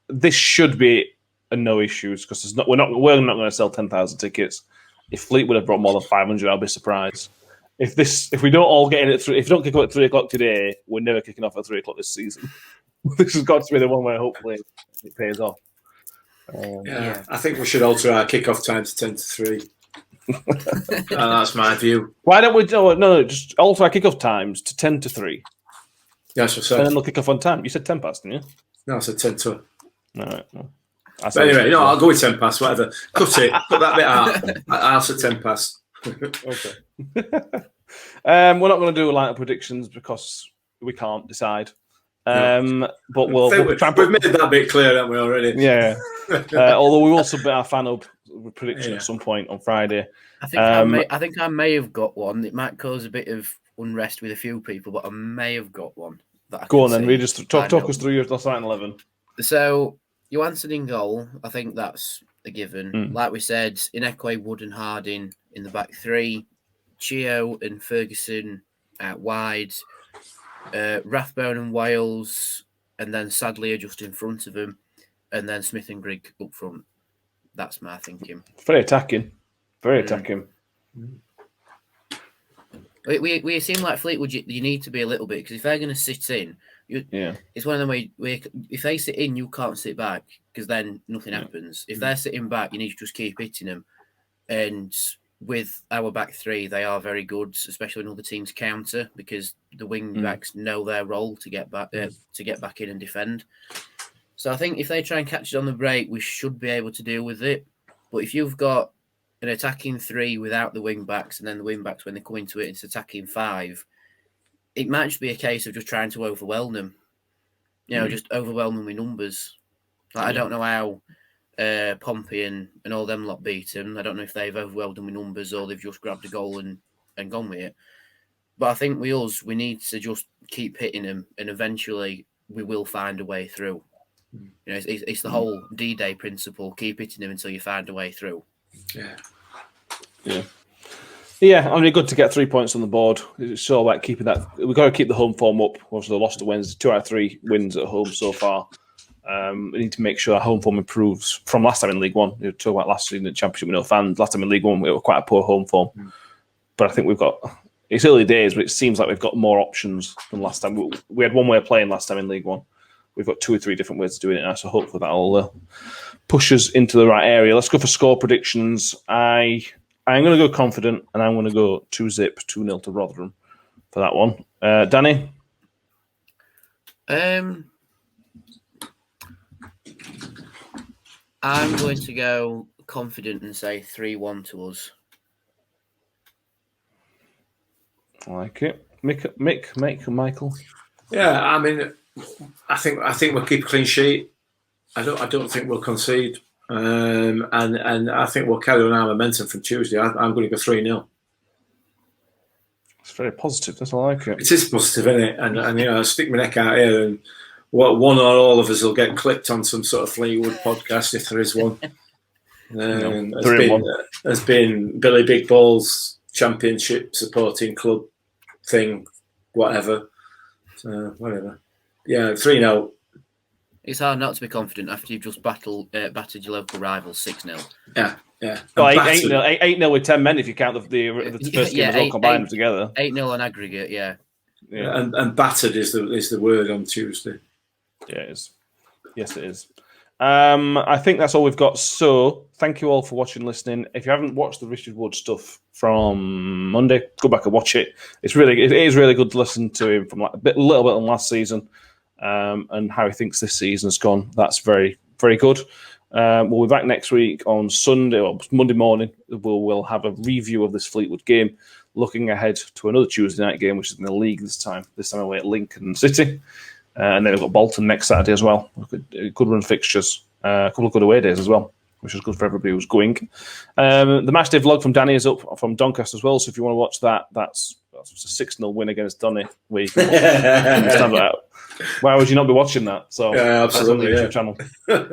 This should be no issues because we're not going to sell 10,000 tickets. If Fleetwood have brought more than 500, I'll be surprised. If we don't all get in at 3, if we don't kick off at 3 o'clock today, we're never kicking off at 3 o'clock this season. This has got to be the one where hopefully it pays off. I think we should alter our kick-off time to 10 to 3. That's my view. Why don't we? No, just alter our kick-off times to 10 to 3. Yes, I said. And then they'll kick off on time. You said 10 past, didn't you? No, I said 10 to. All right. No. But anyway, no, I'll go with 10 past, whatever. Cut that bit out. I'll say 10 past. Okay. We're not going to do lineup predictions because we can't decide. But we'll try and we've made that bit clear, haven't we, already? Yeah. Although we will submit our fan hub prediction at some point on Friday. I think I may have got one. It might cause a bit of unrest with a few people, but I may have got one. Go on then. We just talk us through your starting 11. So Johansson in goal. I think that's a given. Like we said, Inekwe, Wood, and Harding in the back three. Chio and Ferguson out wide. Rathbone and Wales, and then Sadlier just in front of him, and then Smith and Grigg up front. That's my thinking. Very attacking. Very attacking. We seem like Fleetwood, you need to be a little bit, because if they're going to sit in, it's one of them where if they sit in, you can't sit back, because then nothing happens. If they're sitting back, you need to just keep hitting them. And with our back three, they are very good, especially when other teams counter, because the wing backs know their role to get back in and defend. So I think if they try and catch it on the break, we should be able to deal with it. But if you've got an attacking three without the wing backs, and then the wing backs, when they come into it, it's attacking five, it might just be a case of just trying to overwhelm them. Just overwhelm them with numbers. I don't know how Pompey and all them lot beat him. I don't know if they've overwhelmed them with numbers or they've just grabbed a goal and gone with it. But I think we need to just keep hitting them, and eventually we will find a way through. It's the whole D-Day principle. Keep hitting them until you find a way through. Yeah. I mean, good to get 3 points on the board. It's all about keeping that. We've got to keep the home form up. Obviously, they lost to Wednesday, 2 out of 3 wins at home so far. We need to make sure our home form improves from last time in League One. You talk about last season in the Championship with no fans. Last time in League One, we were quite a poor home form. But I think it's early days, but it seems like we've got more options than last time. We had one way of playing last time in League One. We've got 2 or 3 different ways of doing it now, so hopefully that'll push us into the right area. Let's go for score predictions. I'm going to go confident, and I'm going to go 2-0 to Rotherham for that one. Danny? I'm going to go confident and say 3-1 to us. I like it. Mick, Michael? Yeah, I mean, I think we'll keep a clean sheet. I don't think we'll concede, and I think we'll carry on our momentum from Tuesday. I'm going to go 3-0. It's very positive. That's all I like it. It is positive, isn't it? And I stick my neck out here, and one or all of us will get clipped on some sort of Fleetwood podcast if there is one. Has been Billy Big Ball's championship supporting club thing, whatever. So whatever. Yeah, 3-0. It's hard not to be confident after you've just battered your local rivals 6-0. Yeah. Well, 8-0 with 10 men if you count the first game as all combined together. 8-0 on aggregate, yeah. And battered is the word on Tuesday. Yeah, it is. Yes, it is. I think that's all we've got. So, thank you all for watching, listening. If you haven't watched the Richard Wood stuff from Monday, go back and watch it. It is really good to listen to him from a little bit on last season, and how he thinks this season's gone. That's very, very good. We'll be back next week on Sunday or Monday morning. We'll have a review of this Fleetwood game, looking ahead to another Tuesday night game, which is in the league this time away at Lincoln City. And then we've got Bolton next Saturday as well. Good run fixtures. A couple of good away days as well, which is good for everybody who's going. The matchday vlog from Danny is up from Doncaster as well. So if you want to watch that, that's a 6-0 win against Donny, where you can stand that out. Why would you not be watching that? So Yeah, absolutely. That's on the YouTube channel.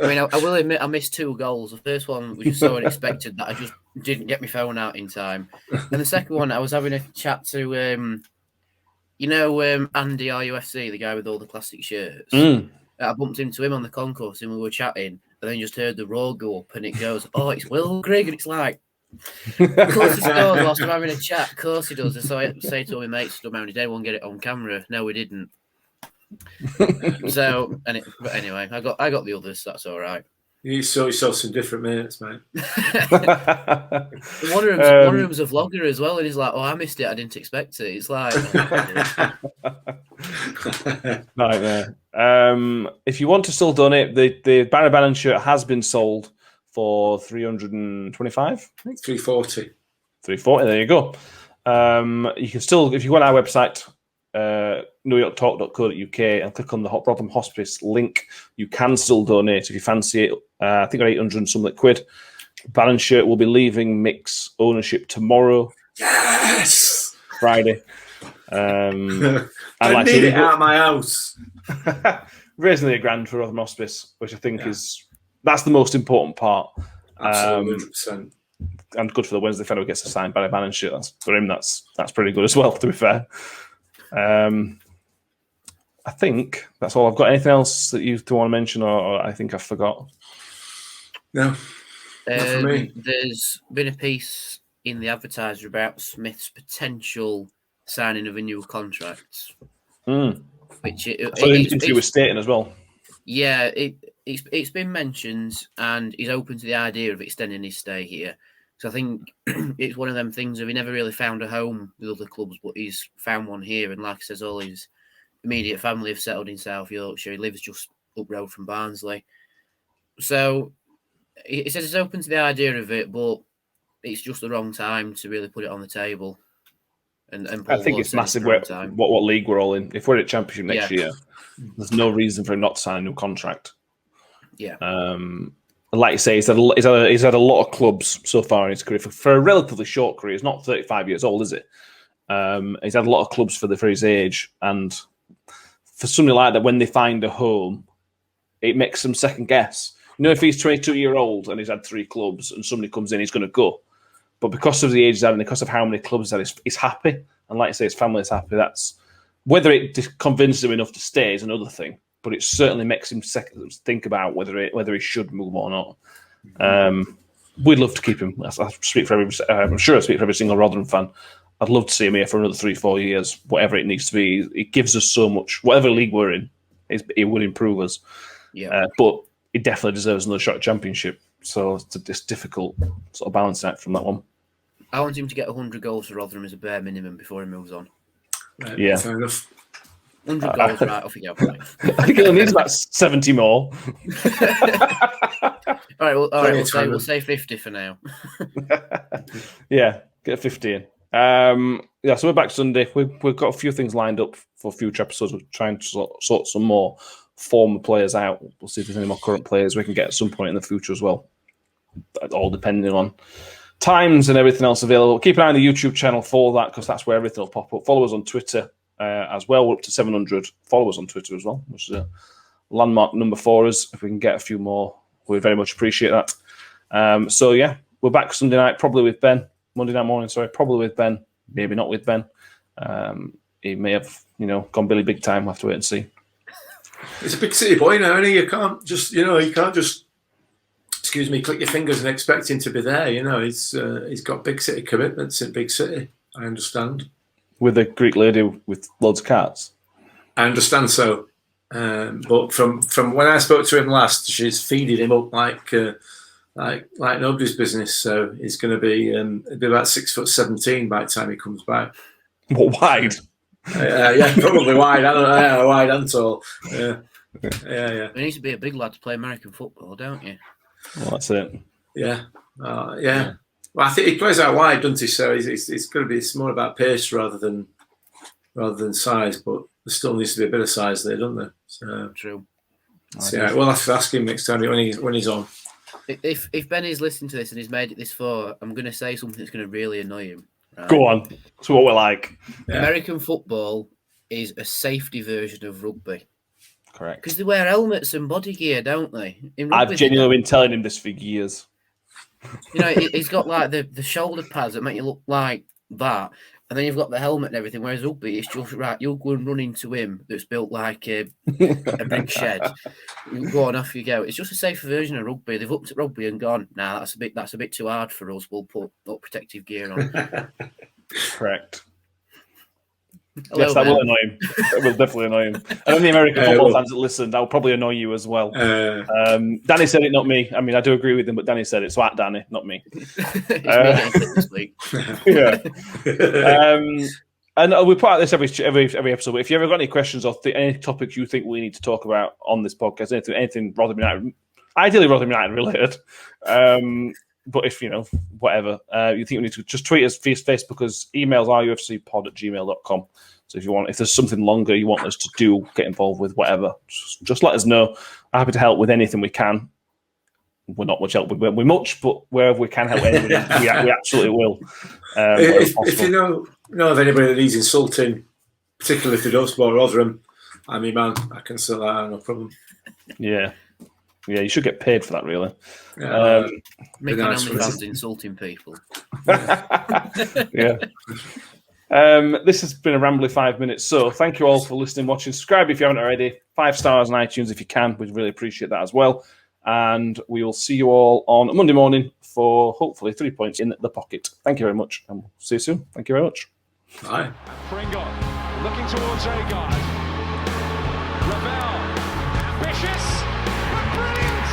I mean, I will admit I missed 2 goals. The first one was just so unexpected that I just didn't get my phone out in time. And the second one, I was having a chat to, Andy RUFC, the guy with all the classic shirts. I bumped into him on the concourse and we were chatting, and then just heard the roar go up, and it goes, "Oh, it's Will Grigg," and it's like, of course he scores whilst I'm having a chat. Of course he does. And so I say to all my mates, did anyone get it on camera? No, we didn't. So, but anyway, I got the others. That's all right. You saw some different minutes, mate. One of them's a vlogger as well, and he's like, "Oh, I missed it. I didn't expect it." It's like, nightmare. If you want to still donate, the Barry Bannon shirt has been sold for $325. I think $340. $340. There you go. You can still, if you go on our website, newyorktalk.co.uk, and click on the Rotherham Hospice link, you can still donate if you fancy it. I think 800 and some quid. Bannon shirt will be leaving Mix ownership tomorrow. Yes, Friday. I need it out of my house. Raising the £1,000 for Rotherham Hospice, which I think that's the most important part. Absolutely, 100%. And good for the Wednesday fellow who gets a signed Barry Bannon shirt. For him, that's pretty good as well, to be fair. I think that's all I've got. Anything else that you want to mention, or I think I forgot? No. Not for me. There's been a piece in the Advertiser about Smith's potential signing of a new contract. Which he was stating as well. Yeah, it's been mentioned, and he's open to the idea of extending his stay here. So I think it's one of them things where he never really found a home with other clubs, but he's found one here. And like I says, all his immediate family have settled in South Yorkshire. He lives just up road from Barnsley. So he says he's open to the idea of it, but it's just the wrong time to really put it on the table. And I think it's massive what league we're all in. If we're at Championship next year, there's no reason for him not to sign a new contract. Yeah. Like you say, he's had a lot of clubs so far in his career. For a relatively short career, he's not 35 years old, is it? He's had a lot of clubs for his age, and for somebody like that, when they find a home, it makes them second guess. If he's 22-year-old and he's had 3 clubs, and somebody comes in, he's going to go. But because of the age he's had and because of how many clubs he's had, he's happy. And like I say, his family is happy. That's whether it convinces him enough to stay is another thing. But it certainly makes him think about whether he should move or not. We'd love to keep him. I'm sure I speak for every single Rotherham fan. I'd love to see him here for another 3-4 years, whatever it needs to be. It gives us so much. Whatever league we're in, it would improve us. Yeah. But he definitely deserves another shot at Championship. So it's difficult sort of balancing act from that one. I want him to get 100 goals for Rotherham as a bare minimum before he moves on. Yeah. Fair enough. 100 goals, right, off you go. I think he'll need about 70 more. All right, we'll say 50 for now. Yeah, get 50 in. So we're back Sunday. We've got a few things lined up for future episodes. We're trying to sort some more former players out. We'll see if there's any more current players we can get at some point in the future as well. All depending on times and everything else available. Keep an eye on the YouTube channel for that, because that's where everything will pop up. Follow us on Twitter as well. We're up to 700 followers on Twitter as well, which is a landmark number for us. If we can get a few more, we'd very much appreciate that. So yeah, we're back Sunday night, probably with Ben. Monday night morning, probably with Ben. Maybe not with Ben. He may have, gone Billy big time. We'll have to wait and see. He's a big city boy now, and you can't just, click your fingers and expect him to be there. He's got big city commitments in big city. I understand. With a Greek lady with loads of cats. I understand so, but from when I spoke to him last, she's feeding him up like nobody's business. So he's going to be about 6'17" by the time he comes back. What, wide? Yeah, probably wide. I don't know, wide and tall. Yeah. You need to be a big lad to play American football, don't you? Well, that's it. Yeah. Well, I think he plays out wide, doesn't he? So it's going to be more about pace rather than size. But there still needs to be a bit of size there, doesn't there? So true. So, yeah, we'll have to ask him next time when he's on. If Benny's listening to this and he's made it this far, I'm going to say something that's going to really annoy him. Right? Go on. That's what we're like. Yeah. American football is a safety version of rugby. Correct. Because they wear helmets and body gear, don't they? In I've rugby, genuinely been telling him this for years. You know, he's got like the shoulder pads that make you look like that, and then you've got the helmet and everything. Whereas rugby, it's just right. You'll go and run into him that's built like a big shed. You go on, off you go. It's just a safer version of rugby. They've looked at rugby and gone, "Nah, that's a bit too hard for us. We'll put protective gear on." Correct. Hello, yes, that Ben. will annoy him. That will definitely annoy him. And the American football fans that listen, that will probably annoy you as well. Danny said it, not me. I mean, I do agree with him, but Danny said it. So at Danny, not me. It's me getting picked this week. Yeah. And we put out this every episode. But if you ever got any questions or any topics you think we need to talk about on this podcast, anything Rotherham United, ideally Rotherham United related. But if, whatever, you think we need to just tweet us via Facebook, as emails are ufcpod@gmail.com. So if there's something longer you want us to do, get involved with, whatever, just let us know. I'm happy to help with anything we can. We're not much help with much, but wherever we can help anybody, we absolutely will. If you know of anybody that needs insulting, particularly if they don't support Rotherham, I'm your man. I can sell that, no problem. Yeah. Yeah, you should get paid for that, really. Making nice OnlyFans insulting people. Yeah. This has been a rambly 5 minutes. So thank you all for listening, watching. Subscribe if you haven't already. 5 stars on iTunes if you can. We'd really appreciate that as well. And we will see you all on Monday morning for hopefully 3 points in the pocket. Thank you very much. And we'll see you soon. Thank you very much. Bye. Pringle looking towards Agard. Ravel, ambitious, but brilliant